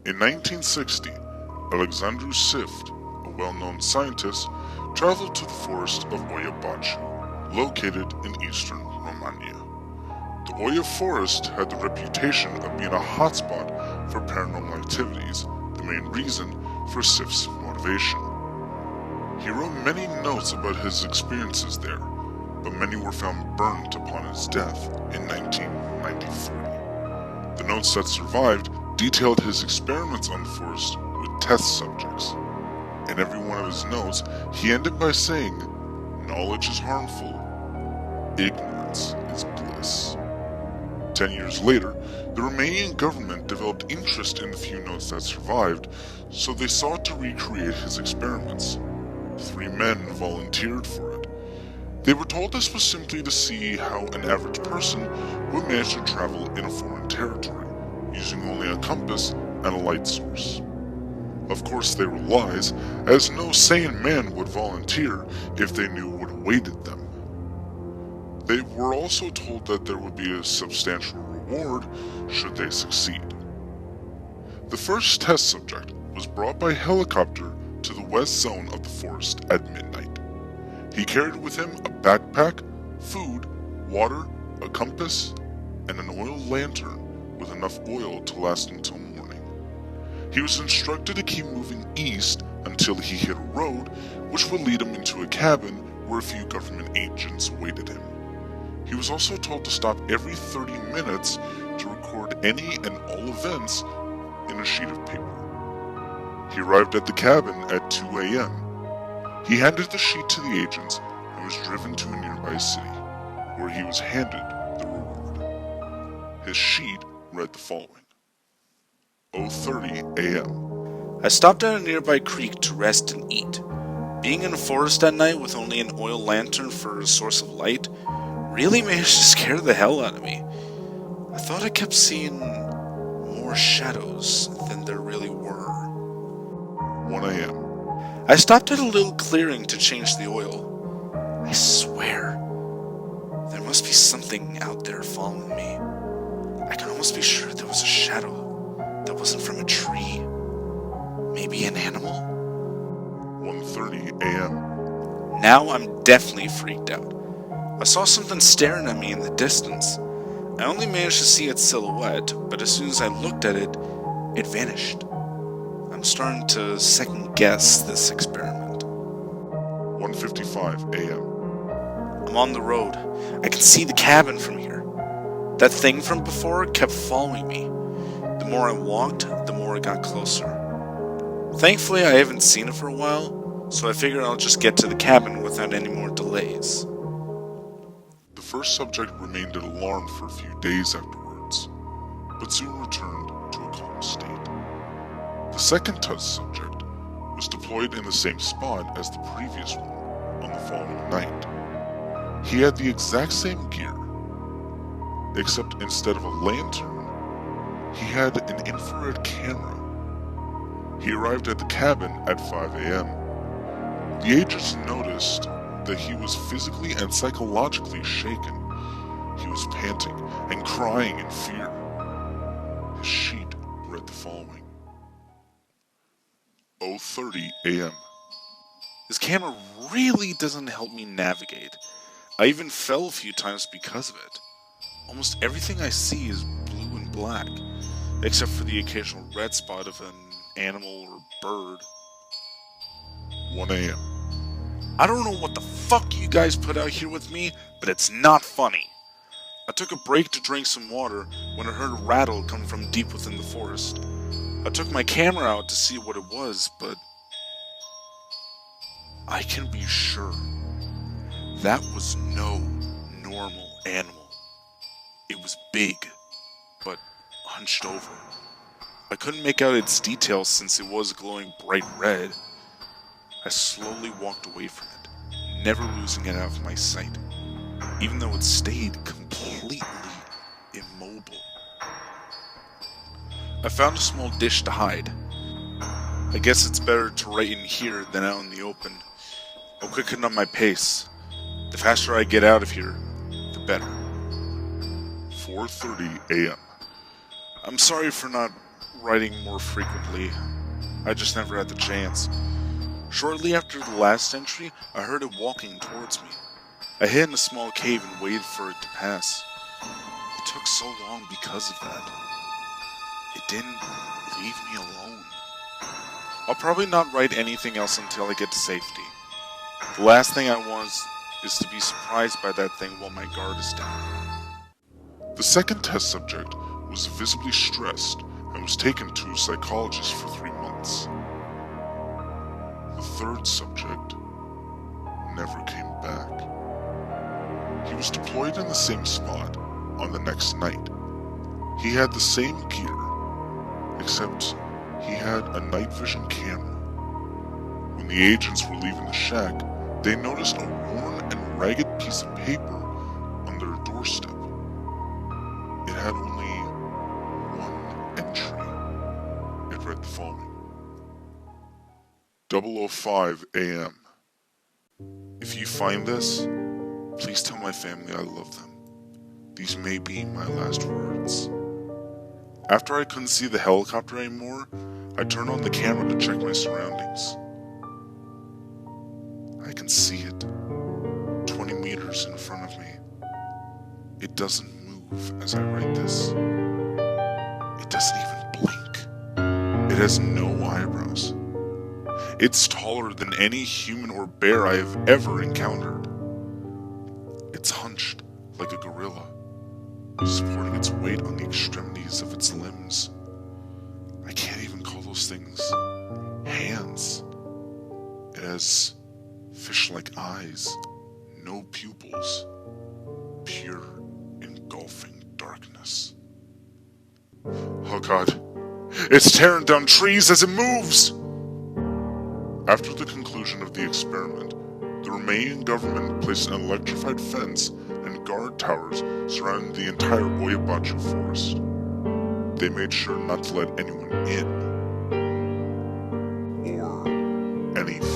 In 1960, Alexandru Sift, a well-known scientist, traveled to the forest of Oia Baciu, located in eastern Romania. The Oia forest had the reputation of being a hotspot for paranormal activities, the main reason for Sift's motivation. He wrote many notes about his experiences there, but many were found burned upon his death in 1993. The notes that survived detailed his experiments on the forest with test subjects. In every one of his notes, he ended by saying, "Knowledge is harmful, ignorance is bliss." 10 years later, the Romanian government developed interest in the few notes that survived, so they sought to recreate his experiments. 3 men volunteered for it. They were told this was simply to see how an average person would manage to travel in a foreign territory, using only a compass and a light source. Of course they were lies, as no sane man would volunteer if they knew what awaited them. They were also told that there would be a substantial reward should they succeed. The first test subject was brought by helicopter to the west zone of the forest at midnight. He carried with him a backpack, food, water, a compass, and an oil lantern with enough oil to last until morning. He was instructed to keep moving east until he hit a road which would lead him into a cabin where a few government agents awaited him. He was also told to stop every 30 minutes to record any and all events in a sheet of paper. He arrived at the cabin at 2 a.m. He handed the sheet to the agents and was driven to a nearby city, where he was handed the reward. His sheet read the following: 0:30 a.m. I stopped at a nearby creek to rest and eat. Being in a forest at night with only an oil lantern for a source of light really managed to scare the hell out of me. I thought I kept seeing more shadows than there really were. 1 a.m. I stopped at a little clearing to change the oil. I swear, there must be something out there following me. I can almost be sure there was a shadow that wasn't from a tree. Maybe an animal? 1:30 a.m. Now I'm definitely freaked out. I saw something staring at me in the distance. I only managed to see its silhouette, but as soon as I looked at it, it vanished. I'm starting to second guess this experiment. 1:55 a.m. I'm on the road. I can see the cabin from here. That thing from before kept following me. The more I walked, the more it got closer. Thankfully, I haven't seen it for a while, so I figured I'll just get to the cabin without any more delays. The first subject remained alarmed for a few days afterwards, but soon returned to a calm state. The second test subject was deployed in the same spot as the previous one on the following night. He had the exact same gear, except instead of a lantern, he had an infrared camera. He arrived at the cabin at 5 a.m. The agents noticed that he was physically and psychologically shaken. He was panting and crying in fear. His sheet read the following: 0:30 a.m. This camera really doesn't help me navigate. I even fell a few times because of it. Almost everything I see is blue and black, except for the occasional red spot of an animal or bird. 1 a.m. I don't know what the fuck you guys put out here with me, but it's not funny. I took a break to drink some water when I heard a rattle come from deep within the forest. I took my camera out to see what it was, but I can be sure that was no normal animal. It was big, but hunched over. I couldn't make out its details since it was glowing bright red. I slowly walked away from it, never losing it out of my sight, even though it stayed completely immobile. I found a small dish to hide. I guess it's better to write in here than out in the open. I'll quicken up my pace. The faster I get out of here, the better. 4:30 a.m. I'm sorry for not writing more frequently. I just never had the chance. Shortly after the last entry, I heard it walking towards me. I hid in a small cave and waited for it to pass. It took so long because of that. It didn't leave me alone. I'll probably not write anything else until I get to safety. The last thing I want is to be surprised by that thing while my guard is down. The second test subject was visibly stressed and was taken to a psychologist for 3 months. The third subject never came back. He was deployed in the same spot on the next night. He had the same gear, except he had a night vision camera. When the agents were leaving the shack, they noticed a worn and ragged piece of paper on their doorstep. It had only one entry. It read the following: 0:05 a.m. If you find this, please tell my family I love them. These may be my last words. After I couldn't see the helicopter anymore, I turned on the camera to check my surroundings. I can see it, 20 meters in front of me. It doesn't move as I write this. It doesn't even blink. It has no eyebrows. It's taller than any human or bear I have ever encountered. It's hunched like a gorilla, supporting its weight on the extremities of its limbs. I can't even call those things hands. It has fish-like eyes, no pupils, pure engulfing darkness. Oh God, it's tearing down trees as it moves! After the conclusion of the experiment, the Romanian government placed an electrified fence and guard towers surrounding the entire Oia forest. They made sure not to let anyone in, or anything.